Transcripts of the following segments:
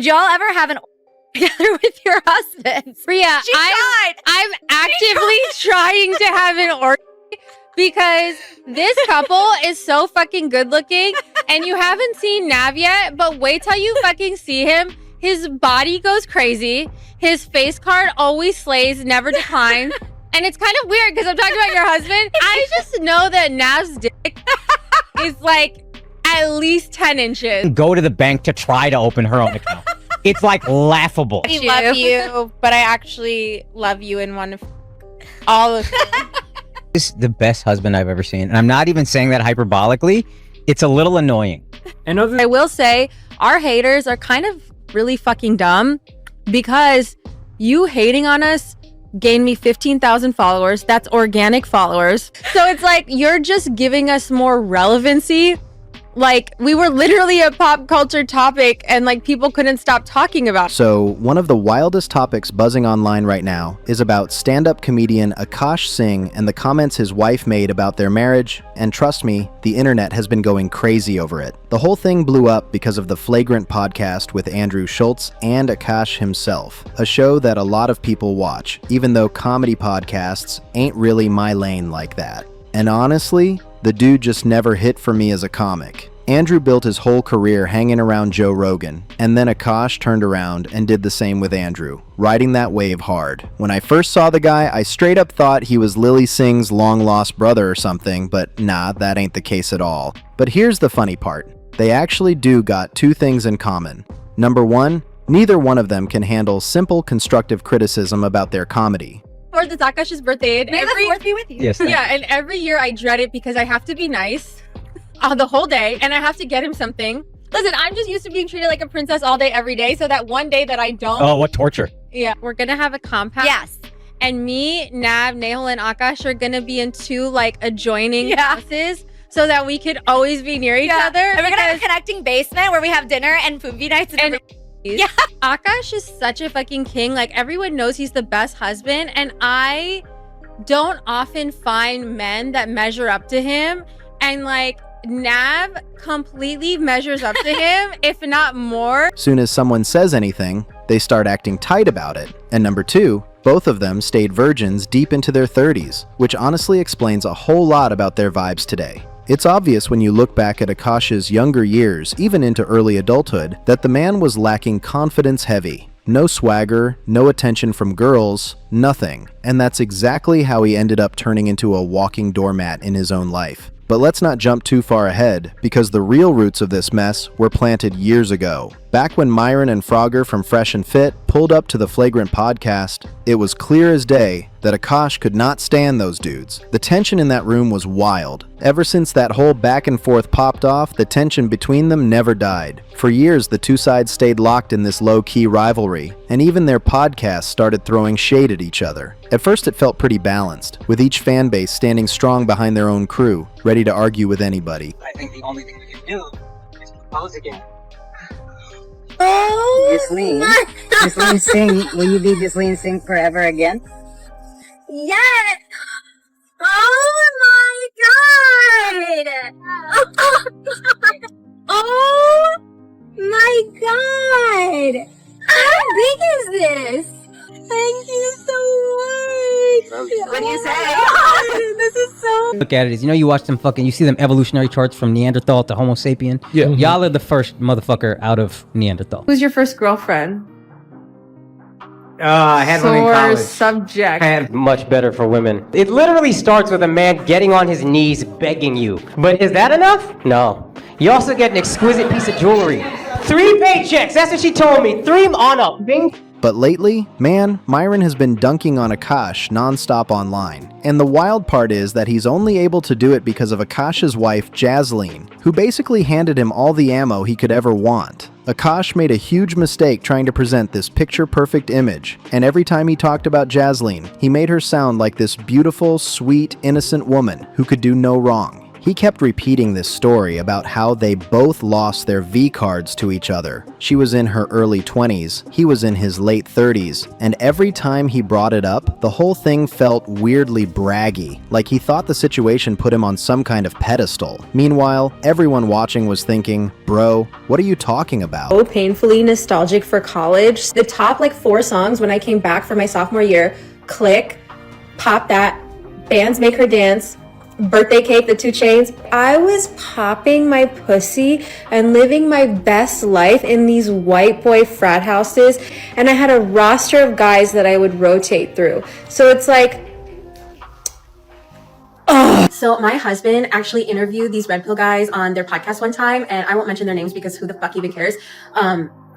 Would y'all ever have an together with your husband? Priya, She tried. I'm actively trying to have an orgy because this couple is so fucking good looking, and you haven't seen Nav yet, but wait till you fucking see him. His body goes crazy. His face card always slays, never declines. And it's kind of weird because I'm talking about your husband. I just know that Nav's dick is like at least 10 inches. Go to the bank to try to open her own account. It's like laughable. I love you, but I actually love you in one of all of them. This is the best husband I've ever seen. And I'm not even saying that hyperbolically. It's a little annoying. I will say our haters are kind of really fucking dumb because you hating on us gained me 15,000 followers. That's organic followers. So it's like you're just giving us more relevancy. Like, we were literally a pop culture topic and like people couldn't stop talking about it. So, one of the wildest topics buzzing online right now is about stand-up comedian Akaash Singh and the comments his wife made about their marriage, and trust me, the internet has been going crazy over it. The whole thing blew up because of the Flagrant podcast with Andrew Schultz and Akash himself, a show that a lot of people watch, even though comedy podcasts ain't really my lane like that. And honestly, the dude just never hit for me as a comic. Andrew built his whole career hanging around Joe Rogan, and then Akash turned around and did the same with Andrew, riding that wave hard. When I first saw the guy, I straight up thought he was Lily Singh's long-lost brother or something, but nah, that ain't the case at all. But here's the funny part. They actually do got two things in common. Number one, neither one of them can handle simple constructive criticism about their comedy. Or it's Akash's birthday. And May the fourth be with you. Yes. yeah, and every year I dread it because I have to be nice the whole day and I have to get him something. Listen, I'm just used to being treated like a princess all day, every day. So that one day that I don't. Oh, what torture. Yeah, we're going to have a compound. Yes. And me, Nav, Nehal, and Akash are going to be in two like adjoining houses so that we could always be near each other. And we're gonna have a connecting basement where we have dinner and movie nights and yeah. Akash is such a fucking king. Like, everyone knows he's the best husband, and I don't often find men that measure up to him. And like, Nav completely measures up to him, if not more. Soon as someone says anything, they start acting tight about it. And number two, both of them stayed virgins deep into their 30s, which honestly explains a whole lot about their vibes today. It's obvious when you look back at Akash's younger years, even into early adulthood, that the man was lacking confidence heavy. No swagger, no attention from girls, nothing. And that's exactly how he ended up turning into a walking doormat in his own life. But let's not jump too far ahead, because the real roots of this mess were planted years ago. Back when Myron and Frogger from Fresh and Fit pulled up to the Flagrant podcast, it was clear as day that Akash could not stand those dudes. The tension in that room was wild. Ever since that whole back and forth popped off, the tension between them never died. For years, the two sides stayed locked in this low-key rivalry, and even their podcasts started throwing shade at each other. At first, it felt pretty balanced, with each fan base standing strong behind their own crew, ready to argue with anybody. I think the only thing we can do is propose again. Oh, Jasine. Jasine Singh. Will you be Jasine Singh forever again? yes! Oh my god! Oh my god! How big is this? Thank you so much! What do you say? This is so... Look at it as, you watch them you see them evolutionary charts from Neanderthal to Homo sapien. Yeah. Y'all are the first motherfucker out of Neanderthal. Who's your first girlfriend? I had one in Sore college. subject. I had much better for women. It literally starts with a man getting on his knees begging you. But is that enough? No. You also get an exquisite piece of jewelry. 3 paychecks, that's what she told me. 3 on up. Bing. But lately, man, Myron has been dunking on Akash nonstop online. And the wild part is that he's only able to do it because of Akash's wife, Jasine, who basically handed him all the ammo he could ever want. Akash made a huge mistake trying to present this picture-perfect image, and every time he talked about Jasine, he made her sound like this beautiful, sweet, innocent woman who could do no wrong. He kept repeating this story about how they both lost their V cards to each other. She was in her early 20s, he was in his late 30s, and every time he brought it up, the whole thing felt weirdly braggy, like he thought the situation put him on some kind of pedestal. Meanwhile, everyone watching was thinking, bro, what are you talking about? So painfully nostalgic for college. The top like 4 songs when I came back for my sophomore year: Click, Pop That, Bands Make Her Dance, Birthday Cake, the 2 Chainz. I was popping my pussy and living my best life in these white boy frat houses, and I had a roster of guys that I would rotate through. So it's like, so my husband actually interviewed these red pill guys on their podcast one time, and I won't mention their names because who the fuck even cares.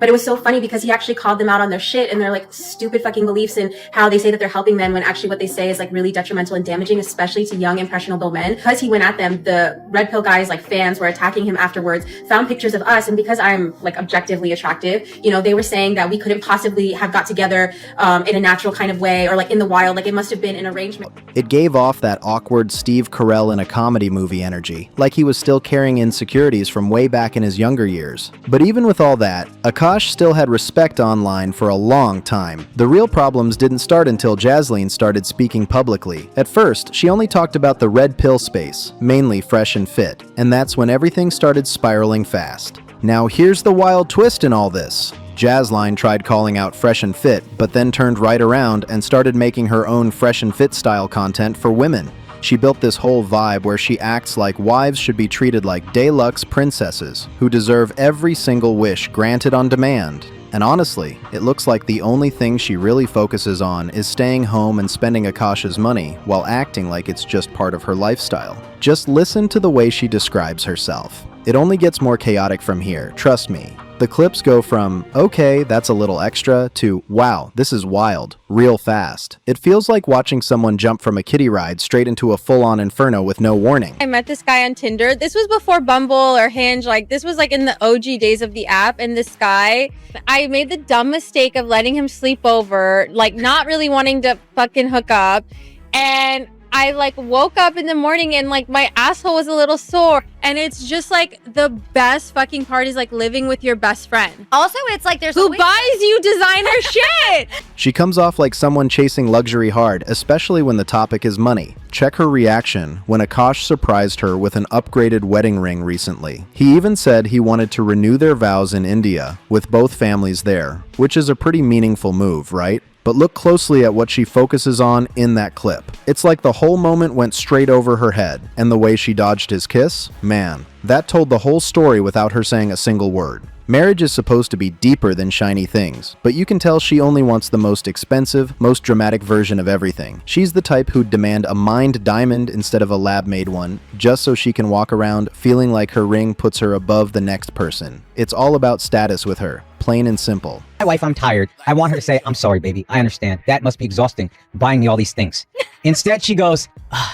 But it was so funny because he actually called them out on their shit and their like stupid fucking beliefs and how they say that they're helping men when actually what they say is like really detrimental and damaging, especially to young impressionable men. Because he went at them, the red pill guys, like fans, were attacking him afterwards, found pictures of us, and because I'm like objectively attractive, you know, they were saying that we couldn't possibly have got together in a natural kind of way or like in the wild, like it must have been an arrangement. It gave off that awkward Steve Carell in a comedy movie energy, like he was still carrying insecurities from way back in his younger years. But even with all that, Akash still had respect online for a long time. The real problems didn't start until Jasine started speaking publicly. At first, she only talked about the red pill space, mainly Fresh and Fit, and that's when everything started spiraling fast. Now here's the wild twist in all this. Jasine tried calling out Fresh and Fit, but then turned right around and started making her own Fresh and Fit style content for women. She built this whole vibe where she acts like wives should be treated like deluxe princesses who deserve every single wish granted on demand. And honestly, it looks like the only thing she really focuses on is staying home and spending Akash's money while acting like it's just part of her lifestyle. Just listen to the way she describes herself. It only gets more chaotic from here, trust me. The clips go from, okay, that's a little extra, to, wow, this is wild, real fast. It feels like watching someone jump from a kiddie ride straight into a full-on inferno with no warning. I met this guy on Tinder. This was before Bumble or Hinge. Like, this was like in the OG days of the app. And this guy, I made the dumb mistake of letting him sleep over, like not really wanting to fucking hook up. And I like woke up in the morning and like my asshole was a little sore. And it's just like the best fucking part is like living with your best friend. Also, it's like there's who buys you designer shit. She comes off like someone chasing luxury hard, especially when the topic is money. Check her reaction when Akash surprised her with an upgraded wedding ring recently. He even said he wanted to renew their vows in India, with both families there, which is a pretty meaningful move, right? But look closely at what she focuses on in that clip. It's like the whole moment went straight over her head, and the way she dodged his kiss, man, that told the whole story without her saying a single word. Marriage is supposed to be deeper than shiny things, but you can tell she only wants the most expensive, most dramatic version of everything. She's the type who'd demand a mined diamond instead of a lab-made one, just so she can walk around feeling like her ring puts her above the next person. It's all about status with her, plain and simple. My wife, I'm tired. I want her to say, I'm sorry, baby. I understand. That must be exhausting, buying me all these things. Instead, she goes,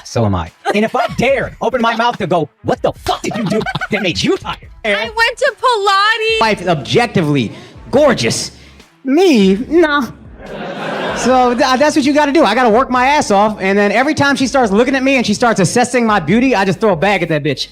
so am I. And if I dare open my mouth to go, what the fuck did you do that made you tired? I went to Pilates. Wife is objectively gorgeous. Me? No. So that's what you got to do. I got to work my ass off, and then every time she starts looking at me and she starts assessing my beauty, I just throw a bag at that bitch.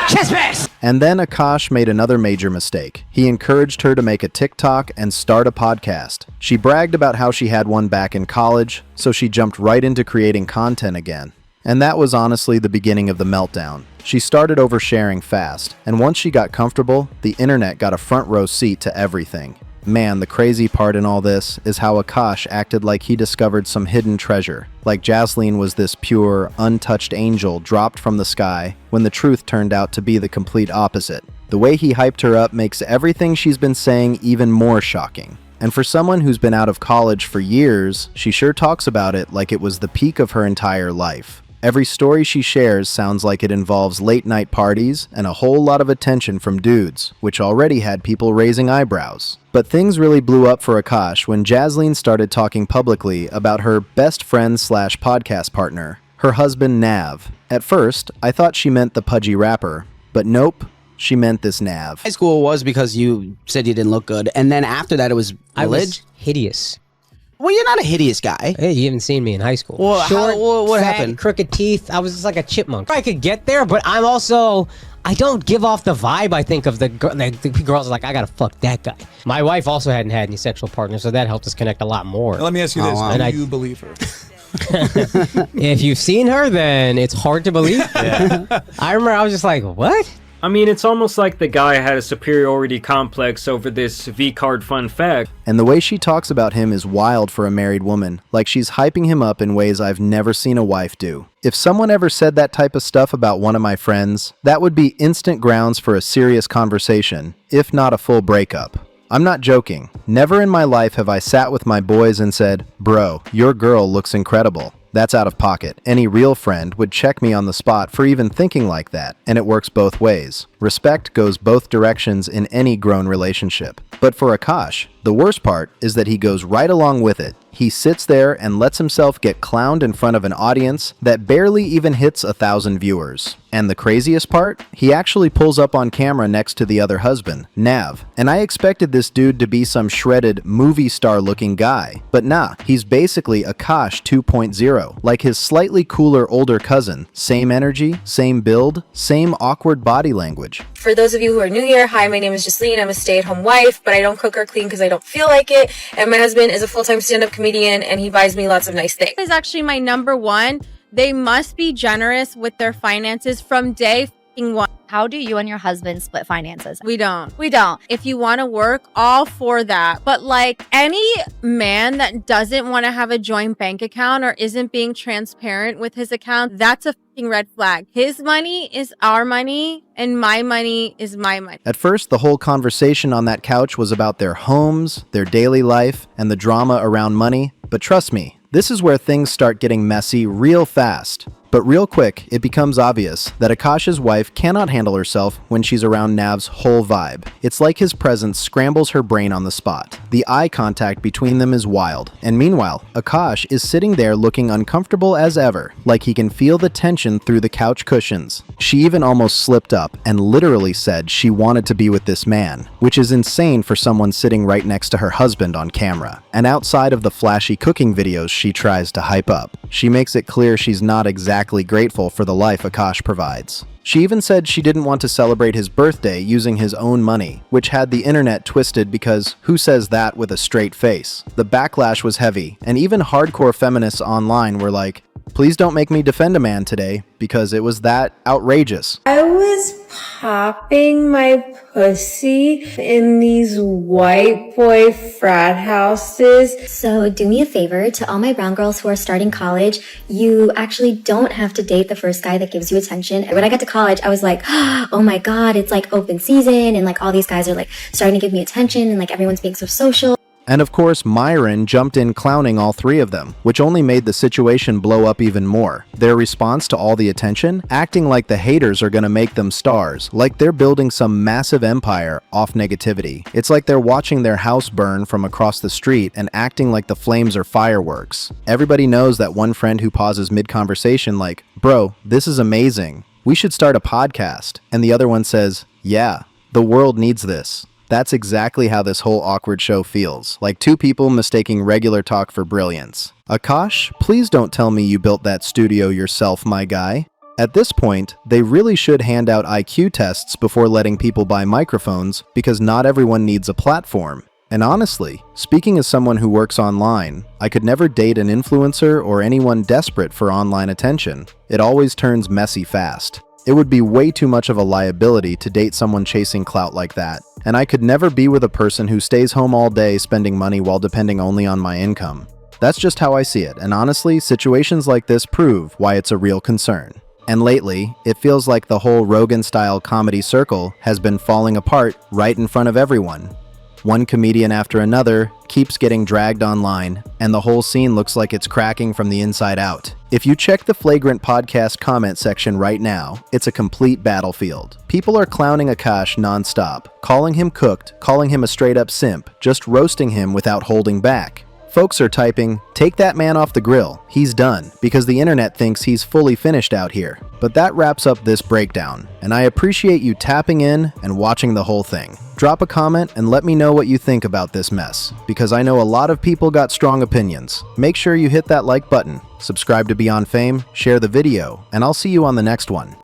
Chest pass! And then Akash made another major mistake. He encouraged her to make a TikTok and start a podcast. She bragged about how she had one back in college, so she jumped right into creating content again. And that was honestly the beginning of the meltdown. She started oversharing fast, and once she got comfortable, the internet got a front row seat to everything. Man, the crazy part in all this is how Akash acted like he discovered some hidden treasure, like Jasine was this pure, untouched angel dropped from the sky, when the truth turned out to be the complete opposite. The way he hyped her up makes everything she's been saying even more shocking. And for someone who's been out of college for years, she sure talks about it like it was the peak of her entire life. Every story she shares sounds like it involves late-night parties and a whole lot of attention from dudes, which already had people raising eyebrows. But things really blew up for Akash when Jasine started talking publicly about her best friend/podcast partner, her husband Nav. At first, I thought she meant the pudgy rapper, but nope, she meant this Nav. High school was because you said you didn't look good, and then after that it was I was hideous. Well, you're not a hideous guy. Hey, you haven't seen me in high school. Well, Short, what fat, happened? Crooked teeth. I was just like a chipmunk. I could get there, but I'm also... I don't give off the vibe, I think, of the girls are like, I gotta fuck that guy. My wife also hadn't had any sexual partners, so that helped us connect a lot more. Let me ask you this. wow. Do you believe her? If you've seen her, then it's hard to believe. Yeah. I remember I was just like, what? I mean, it's almost like the guy had a superiority complex over this V-card fun fact. And the way she talks about him is wild for a married woman, like she's hyping him up in ways I've never seen a wife do. If someone ever said that type of stuff about one of my friends, that would be instant grounds for a serious conversation, if not a full breakup. I'm not joking. Never in my life have I sat with my boys and said, "Bro, your girl looks incredible." That's out of pocket. Any real friend would check me on the spot for even thinking like that, and it works both ways. Respect goes both directions in any grown relationship. But for Akash, the worst part is that he goes right along with it. He sits there and lets himself get clowned in front of an audience that barely even hits 1,000 viewers. And the craziest part? He actually pulls up on camera next to the other husband, Nav. And I expected this dude to be some shredded, movie star looking guy. But nah, he's basically Akash 2.0, like his slightly cooler older cousin. Same energy, same build, same awkward body language. For those of you who are new here, hi, my name is Jasine. I'm a stay-at-home wife, but I don't cook or clean because I don't feel like it. And my husband is a full-time stand-up comedian, and he buys me lots of nice things. Is actually my number one. They must be generous with their finances from day one. How do you and your husband split finances? We don't. We don't. If you want to work, all for that. But like any man that doesn't want to have a joint bank account or isn't being transparent with his account, that's a fucking red flag. His money is our money and my money is my money. At first, the whole conversation on that couch was about their homes, their daily life, and the drama around money. But trust me, this is where things start getting messy real fast. But real quick, it becomes obvious that Akash's wife cannot handle herself when she's around Nav's whole vibe. It's like his presence scrambles her brain on the spot. The eye contact between them is wild. And meanwhile, Akash is sitting there looking uncomfortable as ever, like he can feel the tension through the couch cushions. She even almost slipped up and literally said she wanted to be with this man, which is insane for someone sitting right next to her husband on camera. And outside of the flashy cooking videos she tries to hype up, she makes it clear she's not exactly grateful for the life Akash provides. She even said she didn't want to celebrate his birthday using his own money, which had the internet twisted because who says that with a straight face? The backlash was heavy, and even hardcore feminists online were like, please don't make me defend a man today, because it was that outrageous. I was popping my pussy in these white boy frat houses. So do me a favor, to all my brown girls who are starting college, you actually don't have to date the first guy that gives you attention. When I got to college, I was like, oh my God, it's like open season and like all these guys are like starting to give me attention and like everyone's being so social. And of course, Myron jumped in clowning all three of them, which only made the situation blow up even more. Their response to all the attention? Acting like the haters are gonna make them stars, like they're building some massive empire off negativity. It's like they're watching their house burn from across the street and acting like the flames are fireworks. Everybody knows that one friend who pauses mid-conversation like, bro, this is amazing. We should start a podcast. And the other one says, yeah, the world needs this. That's exactly how this whole awkward show feels, like two people mistaking regular talk for brilliance. Akash, please don't tell me you built that studio yourself, my guy. At this point, they really should hand out IQ tests before letting people buy microphones, because not everyone needs a platform. And honestly, speaking as someone who works online, I could never date an influencer or anyone desperate for online attention. It always turns messy fast. It would be way too much of a liability to date someone chasing clout like that. And I could never be with a person who stays home all day spending money while depending only on my income. That's just how I see it, and honestly, situations like this prove why it's a real concern. And lately, it feels like the whole Rogan-style comedy circle has been falling apart right in front of everyone. One comedian after another keeps getting dragged online, and the whole scene looks like it's cracking from the inside out. If you check the Flagrant podcast comment section right now, it's a complete battlefield. People are clowning Akash nonstop, calling him cooked, calling him a straight-up simp, just roasting him without holding back. Folks are typing, "Take that man off the grill, he's done," because the internet thinks he's fully finished out here. But that wraps up this breakdown, and I appreciate you tapping in and watching the whole thing. Drop a comment and let me know what you think about this mess, because I know a lot of people got strong opinions. Make sure you hit that like button, subscribe to BeyondFame, share the video, and I'll see you on the next one.